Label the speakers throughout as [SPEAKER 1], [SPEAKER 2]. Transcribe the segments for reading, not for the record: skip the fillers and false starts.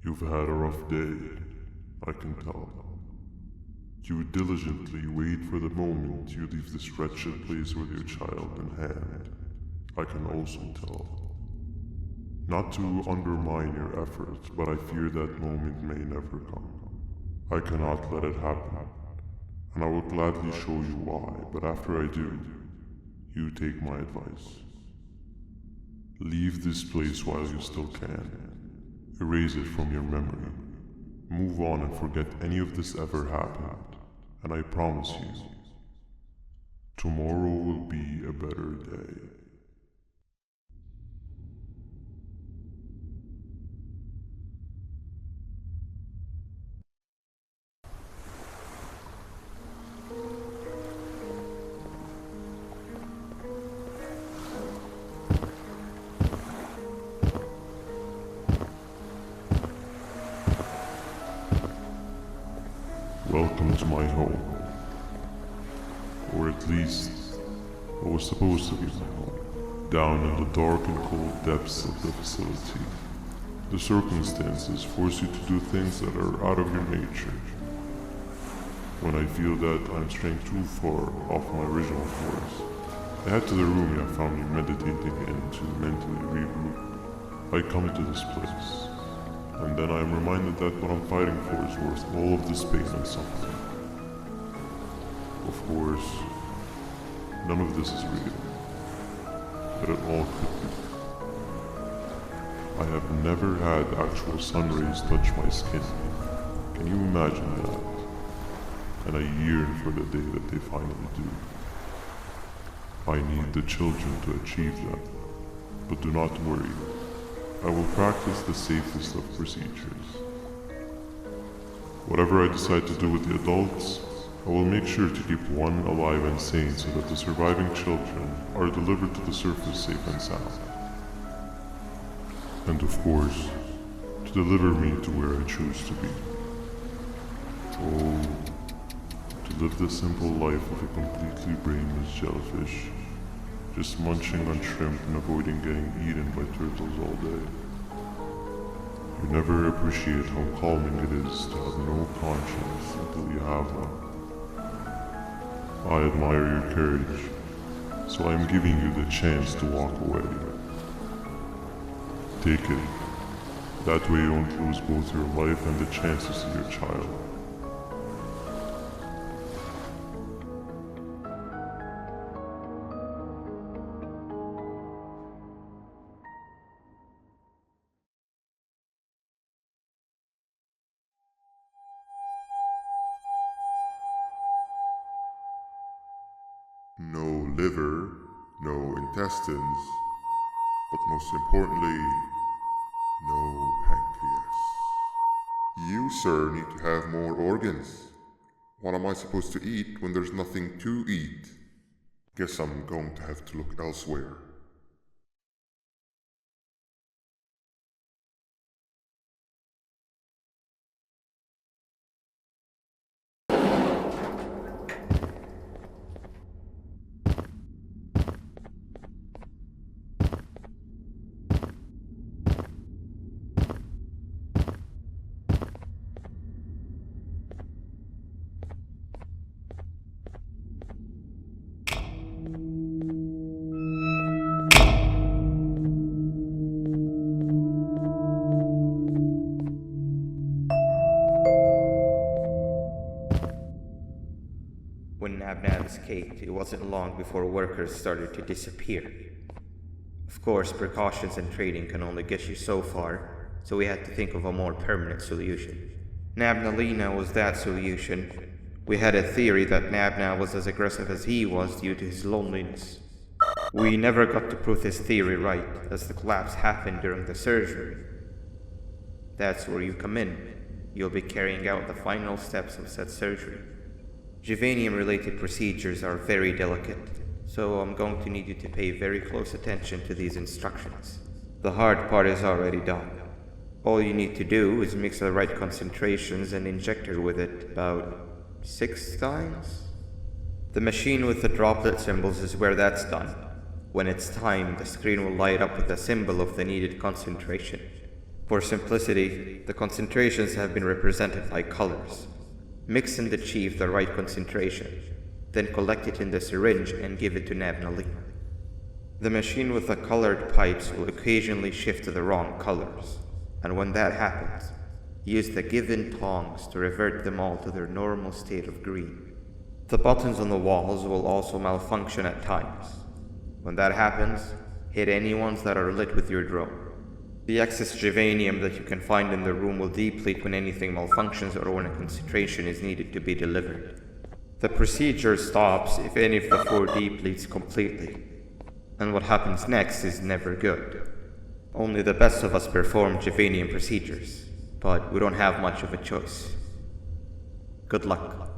[SPEAKER 1] You've had a rough day, I can tell. You diligently wait for the moment you leave this wretched place with your child in hand. I can also tell. Not to undermine your efforts, but I fear that moment may never come. I cannot let it happen, and I will gladly show you why, but after I do, you take my advice. Leave this place while you still can. Erase it from your memory. Move on and forget any of this ever happened, and I promise you, tomorrow will be a better day. Welcome to my home. Or at least, what was supposed to be my home. Down in the dark and cold depths of the facility, the circumstances force you to do things that are out of your nature. When I feel that I'm straying too far off my original course, I head to the room you found me meditating in to mentally regroup. I come to this place, and then I am reminded that what I'm fighting for is worth all of this pain and suffering. Of course, none of this is real, but it all could be. I have never had actual sun rays touch my skin. Can you imagine that? And I yearn for the day that they finally do. I need the children to achieve that, but do not worry. I will practice the safest of procedures. Whatever I decide to do with the adults, I will make sure to keep one alive and sane so that the surviving children are delivered to the surface safe and sound. And of course, to deliver me to where I choose to be. Oh, to live the simple life of a completely brainless jellyfish, just munching on shrimp and avoiding getting eaten by turtles all day. You never appreciate how calming it is to have no conscience until you have one. I admire your courage, so I am giving you the chance to walk away. Take it. That way you don't lose both your life and the chance to see your child.
[SPEAKER 2] No liver, no intestines, but most importantly, no pancreas. You, sir, need to have more organs. What am I supposed to eat when there's nothing to eat? Guess I'm going to have to look elsewhere.
[SPEAKER 3] When NabNab escaped, it wasn't long before workers started to disappear. Of course, precautions and trading can only get you so far, so we had to think of a more permanent solution. NabNaleena was that solution. We had a theory that NabNab was as aggressive as he was due to his loneliness. We never got to prove this theory right, as the collapse happened during the surgery. That's where you come in. You'll be carrying out the final steps of said surgery. Juvanium-related procedures are very delicate, so I'm going to need you to pay very close attention to these instructions. The hard part is already done. All you need to do is mix the right concentrations and inject her with it about 6 times. The machine with the droplet symbols is where that's done. When it's time, the screen will light up with the symbol of the needed concentration. For simplicity, the concentrations have been represented by colors. Mix and achieve the right concentration, then collect it in the syringe and give it to NabNaleena. The machine with the colored pipes will occasionally shift to the wrong colors, and when that happens, use the given tongs to revert them all to their normal state of green. The buttons on the walls will also malfunction at times. When that happens, hit any ones that are lit with your drone. The excess germanium that you can find in the room will deplete when anything malfunctions or when a concentration is needed to be delivered. The procedure stops if any of the four depletes completely, and what happens next is never good. Only the best of us perform germanium procedures, but we don't have much of a choice. Good luck.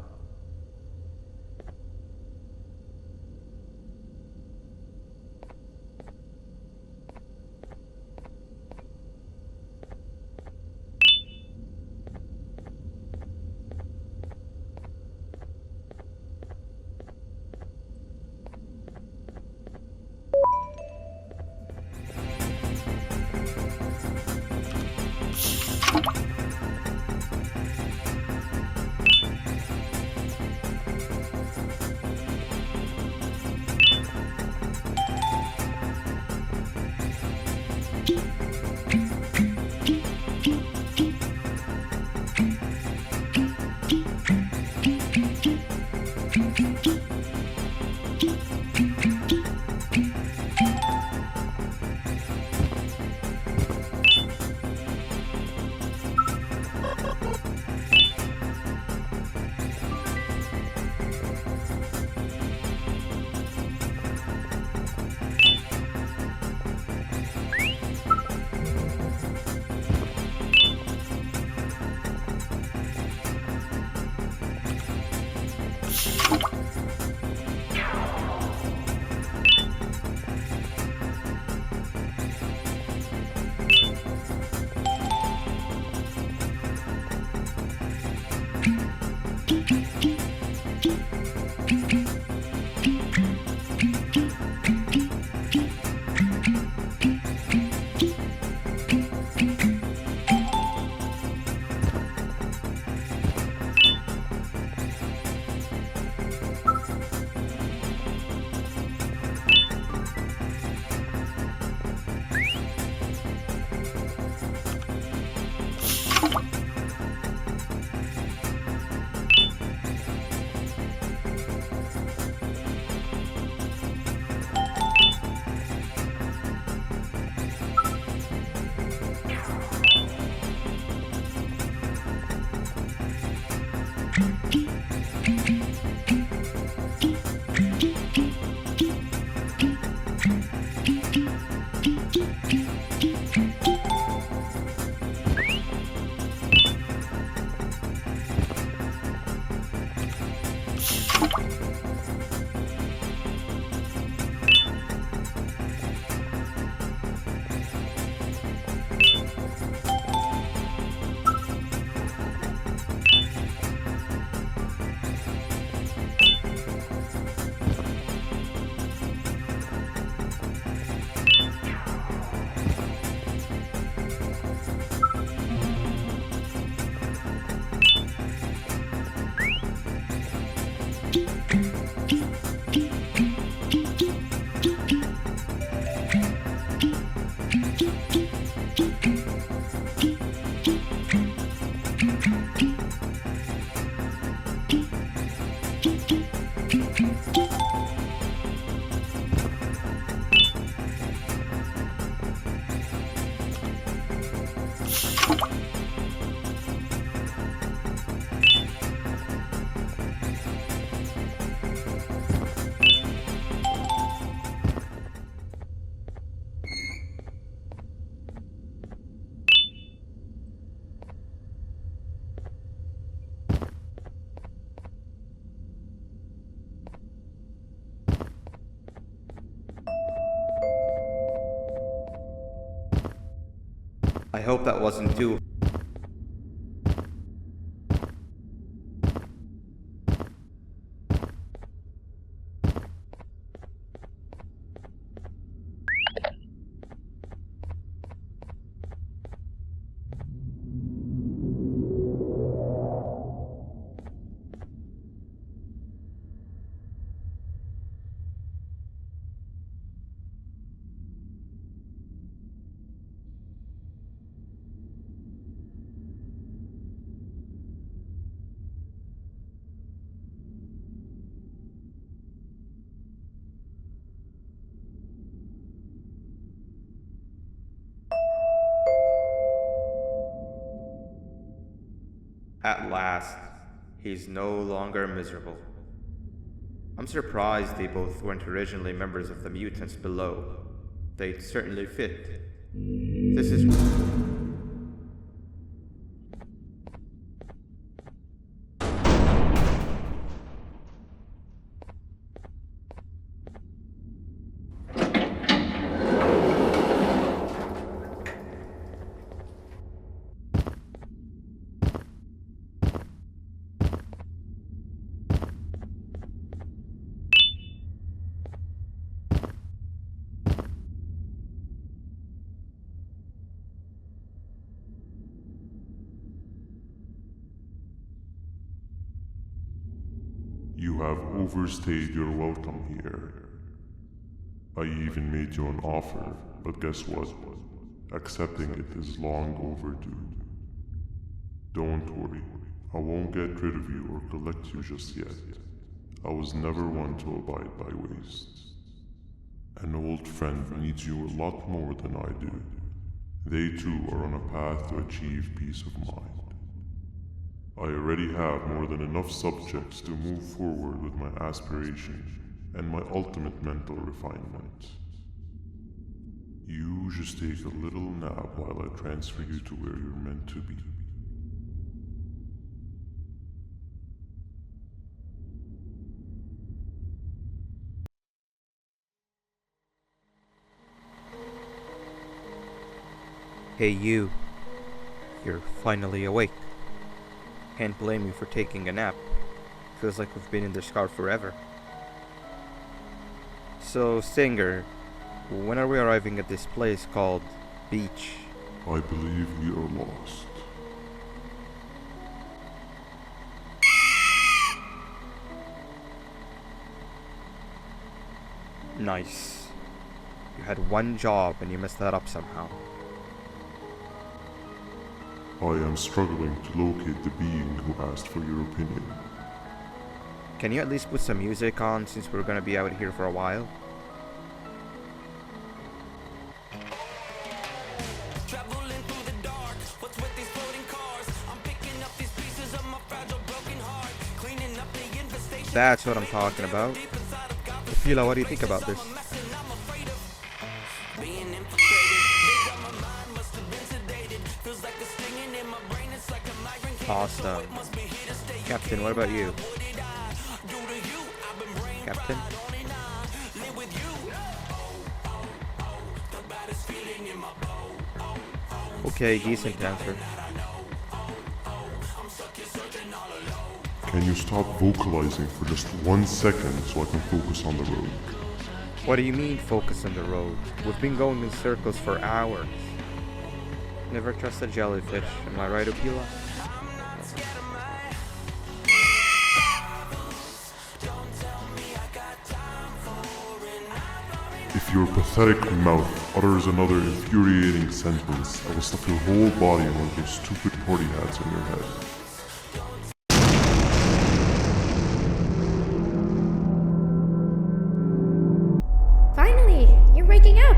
[SPEAKER 3] I hope that wasn't too... At last, he's no longer miserable. I'm surprised they both weren't originally members of the mutants below. They'd certainly fit. This is...
[SPEAKER 1] You have overstayed your welcome here. I even made you an offer, but guess what? Accepting it is long overdue. Don't worry, I won't get rid of you or collect you just yet. I was never one to abide by wastes. An old friend needs you a lot more than I do. They too are on a path to achieve peace of mind. I already have more than enough subjects to move forward with my aspirations and my ultimate mental refinement. You just take a little nap while I transfer you to where you're meant to be.
[SPEAKER 3] Hey you. You're finally awake. Can't blame you for taking a nap. Feels like we've been in this car forever. So, Singer, when are we arriving at this place called Beach?
[SPEAKER 1] I believe we are lost.
[SPEAKER 3] Nice. You had one job and you messed that up somehow.
[SPEAKER 1] I am struggling to locate the being who asked for your opinion.
[SPEAKER 3] Can you at least put some music on since we're gonna be out here for a while?
[SPEAKER 4] Traveling through the dark, what's with these floating cars? I'm picking up these pieces of my fragile broken heart, cleaning up the infestation.
[SPEAKER 3] That's what I'm talking about. Fila, what do you think about this?
[SPEAKER 4] Being infiltrated, they got my mind, must have been sedated. Feels like a stinging in my brain, it's like a migraine.
[SPEAKER 3] Awesome. Captain, what about you? Captain? Okay, decent answer.
[SPEAKER 1] Can you stop vocalizing for just 1 second so I can focus on the road?
[SPEAKER 3] What do you mean focus on the road? We've been going in circles for hours. Never trust a jellyfish, am I right, Opila?
[SPEAKER 1] If your pathetic mouth utters another infuriating sentence, I will stuff your whole body in one of those stupid party hats on your head.
[SPEAKER 5] Finally, you're waking up!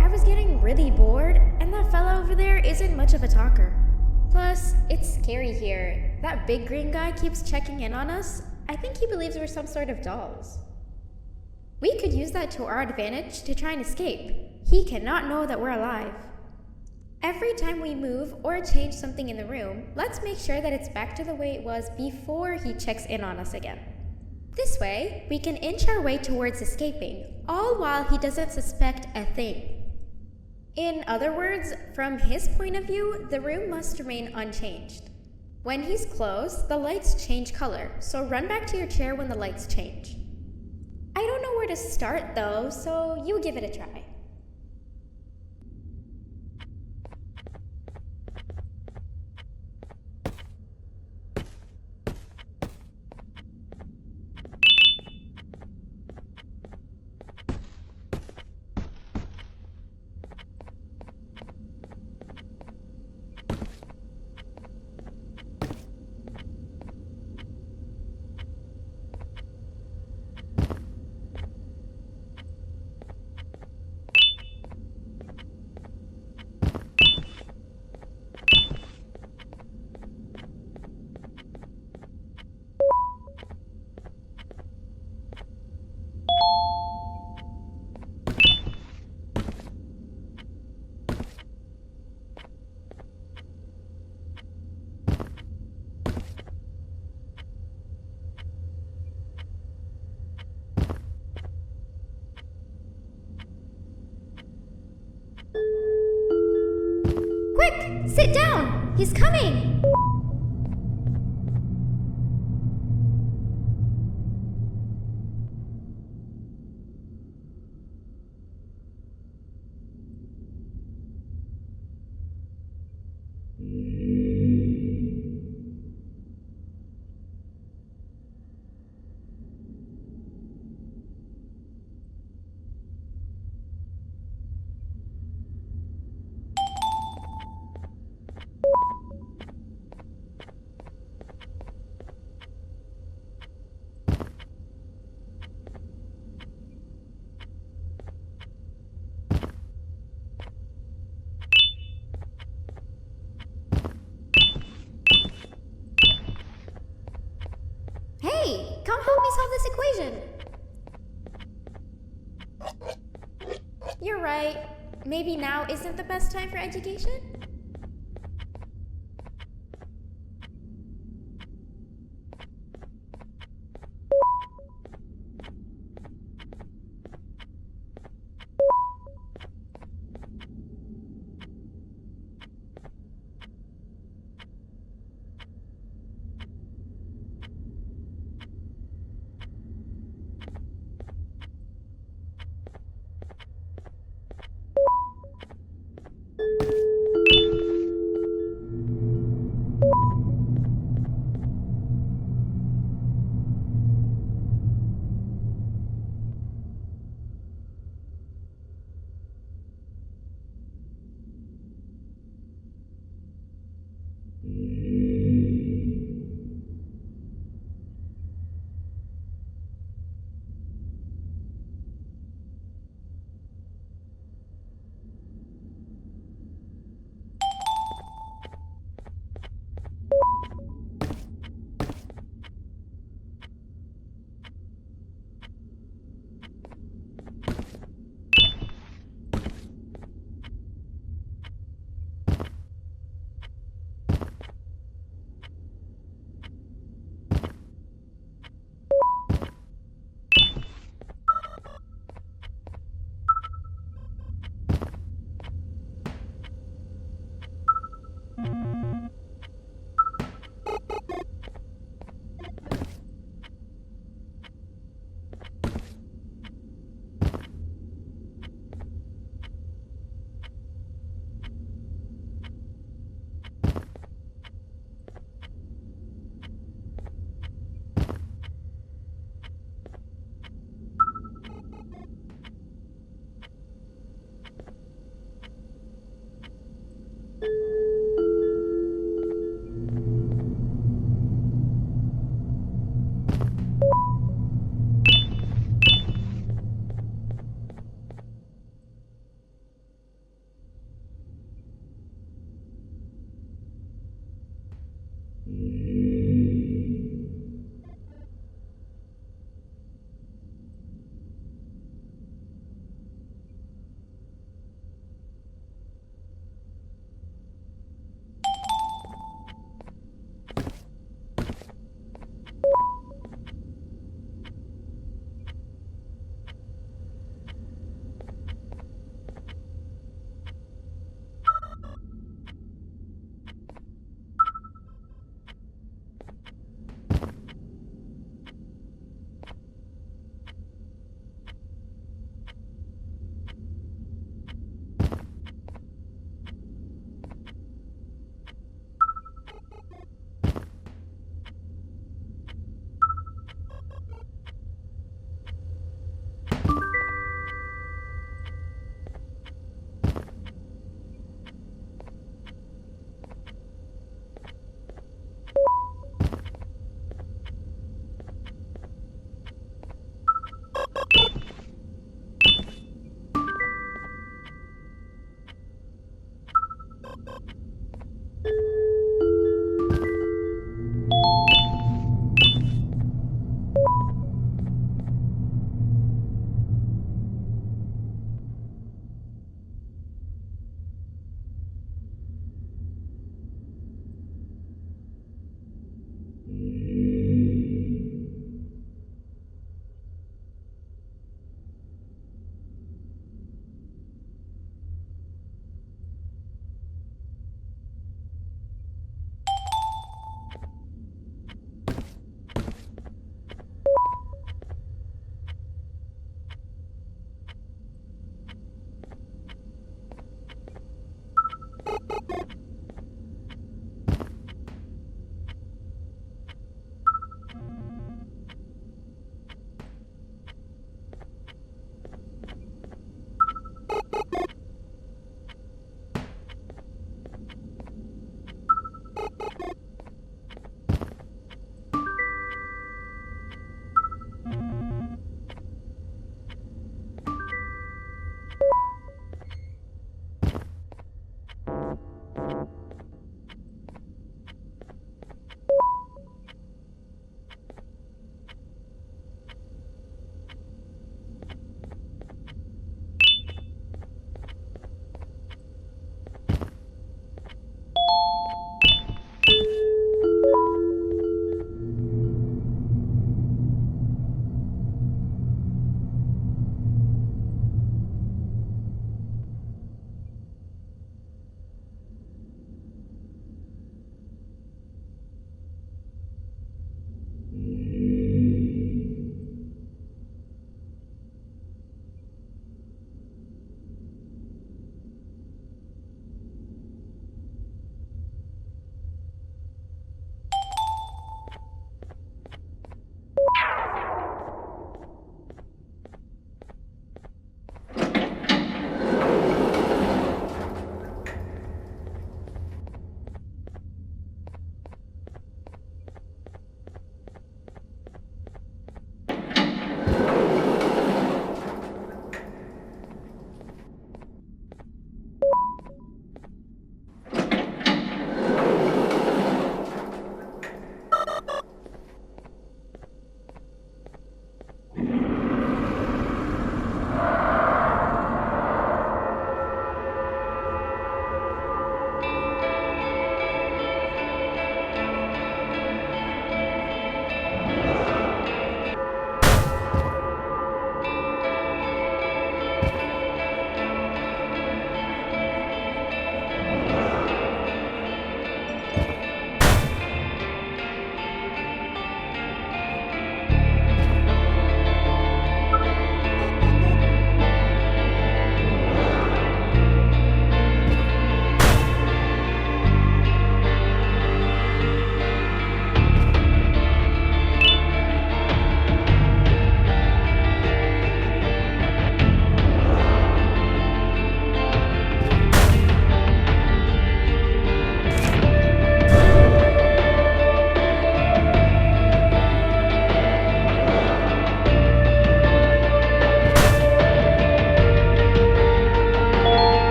[SPEAKER 5] I was getting really bored, and that fella over there isn't much of a talker. Plus, it's scary here. That big green guy keeps checking in on us. I think he believes we're some sort of dolls. We could use that to our advantage to try and escape. He cannot know that we're alive. Every time we move or change something in the room, let's make sure that it's back to the way it was before he checks in on us again. This way, we can inch our way towards escaping, all while he doesn't suspect a thing. In other words, from his point of view, the room must remain unchanged. When he's close, the lights change color, so run back to your chair when the lights change. I don't know where to start though, so you give it a try. Quick! Sit down! He's coming! Hey, come help me solve this equation. You're right. Maybe now isn't the best time for education?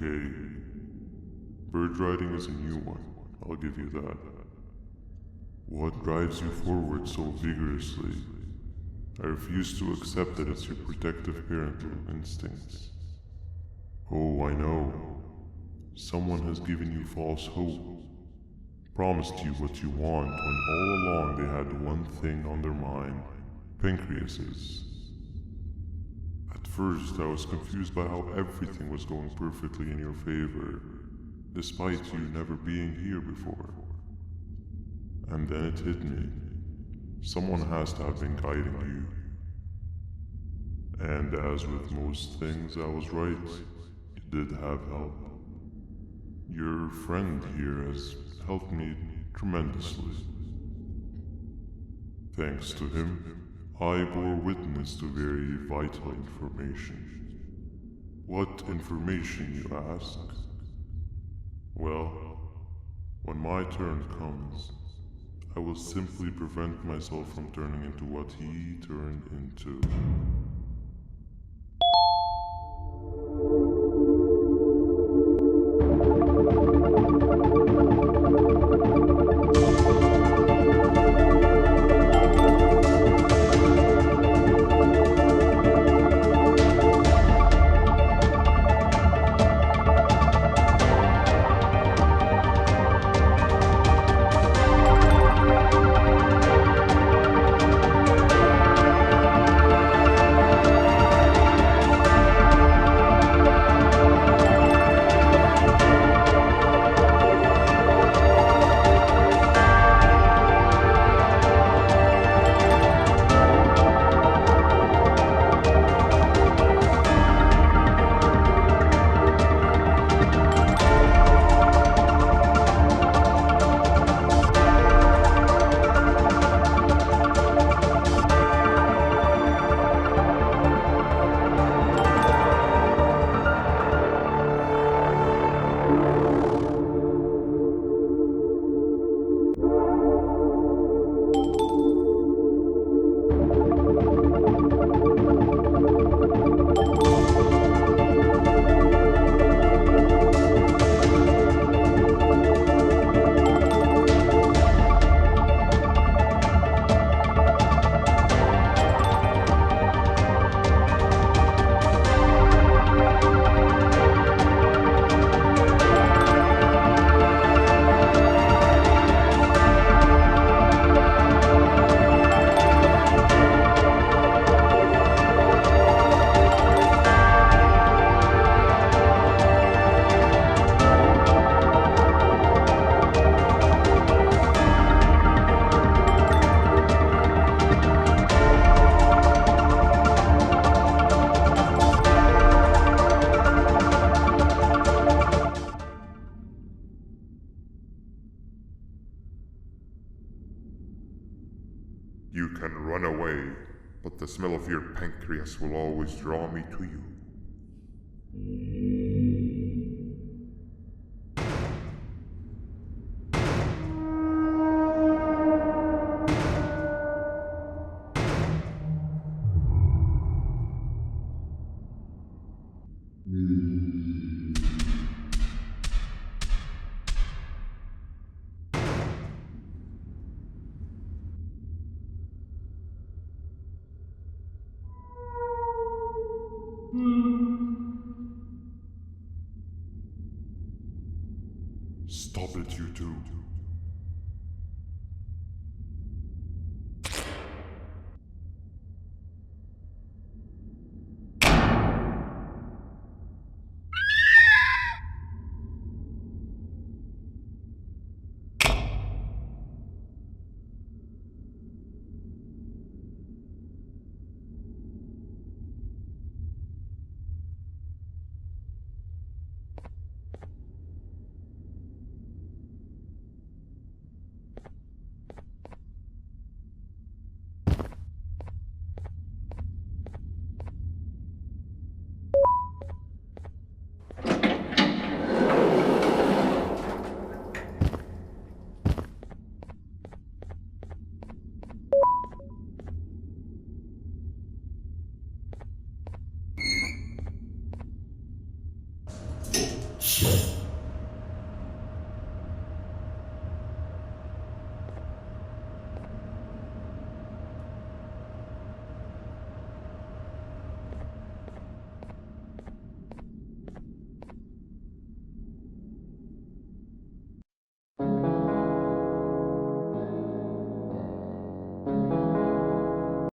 [SPEAKER 1] okay. Bird riding is a new one, I'll give you that. What drives you forward so vigorously? I refuse to accept that it's your protective parental instincts. Oh, I know. Someone has given you false hope. Promised you what you want when all along they had one thing on their mind. Pancreases. At first, I was confused by how everything was going perfectly in your favor, despite you never being here before. And then it hit me. Someone has to have been guiding you. And as with most things, I was right. You did have help. Your friend here has helped me tremendously. Thanks to him, I bore witness to very vital information. What information, you ask? Well, when my turn comes, I will simply prevent myself from turning into what he turned into.
[SPEAKER 2] You can run away, but the smell of your pancreas will always draw me to you.
[SPEAKER 1] Stop it, you two.